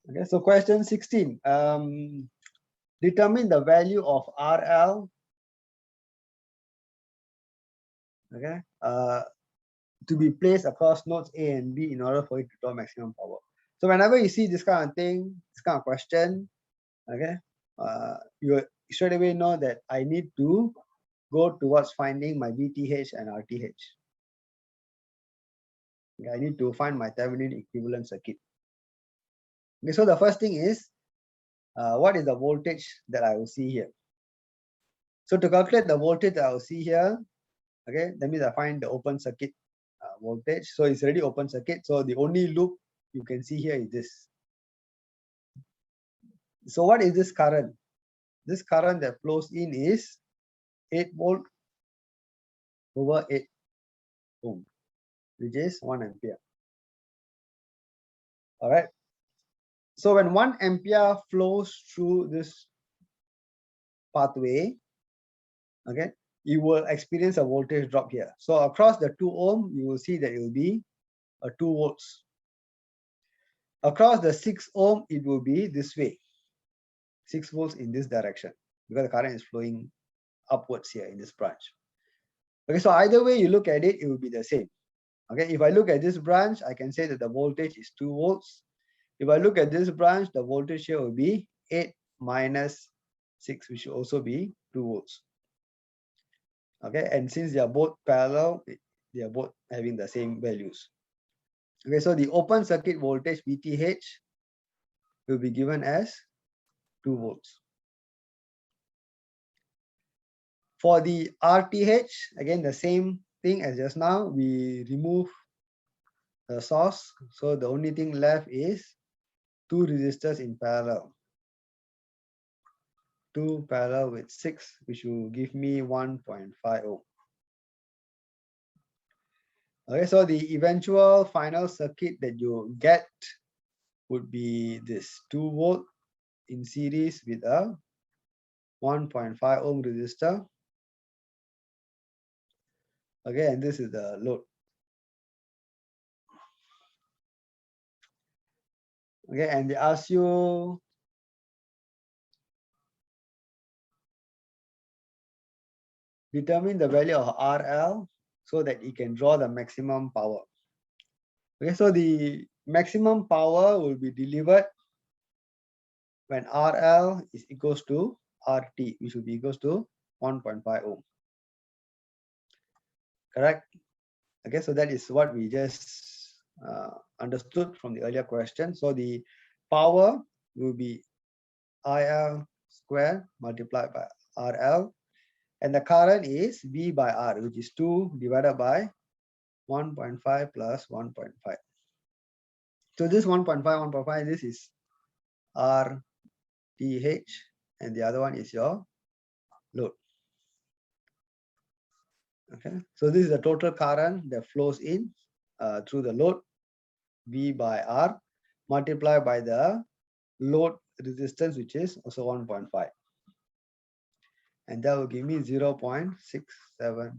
Okay, so question 16. Determine the value of RL, okay, to be placed across nodes A and B in order for it to draw maximum power. So whenever you see this kind of thing, this kind of question, okay, you straight away know that I need to go towards finding my VTH and RTH. Okay, I need to find my Thevenin equivalent circuit. Okay, so the first thing is, what is the voltage that I will see here? So to calculate the voltage that I will see here, okay, that means I find the open circuit voltage. So it's already open circuit. So the only loop you can see here is this. So what is this current? This current that flows in is 8 volt over 8 ohm, which is 1 ampere. All right. So when 1 ampere flows through this pathway, okay, you will experience a voltage drop here. So across the 2 ohm, you will see that it will be a 2 volts. Across the 6 ohm, it will be this way, 6 volts in this direction, because the current is flowing upwards here in this branch. Okay, so either way you look at it, it will be the same. Okay, if I look at this branch, I can say that the voltage is 2 volts. If I look at this branch, the voltage here will be 8 minus 6, which will also be 2 volts. Okay, and since they are both parallel, they are both having the same values. Okay, so the open circuit voltage VTH will be given as 2 volts. For the RTH, again the same thing as just now, we remove the source, so the only thing left is 2 resistors in parallel. 2 parallel with 6, which will give me 1.5 ohm. Okay, so the eventual final circuit that you get would be this 2 volt in series with a 1.5 ohm resistor. Okay, and this is the load. Okay, and they ask you determine the value of RL so that you can draw the maximum power. Okay, so the maximum power will be delivered when RL is equals to RT, which will be equals to 1.5 ohm. Correct? Okay, so that is what we just understood from the earlier question. So the power will be IL square multiplied by RL, and the current is V by R, which is 2 divided by 1.5 plus 1.5. So this 1.5, 1.5, this is RTH, and the other one is your load. Okay, so this is the total current that flows in through the load, V by R, multiplied by the load resistance, which is also 1.5. And that will give me 0.675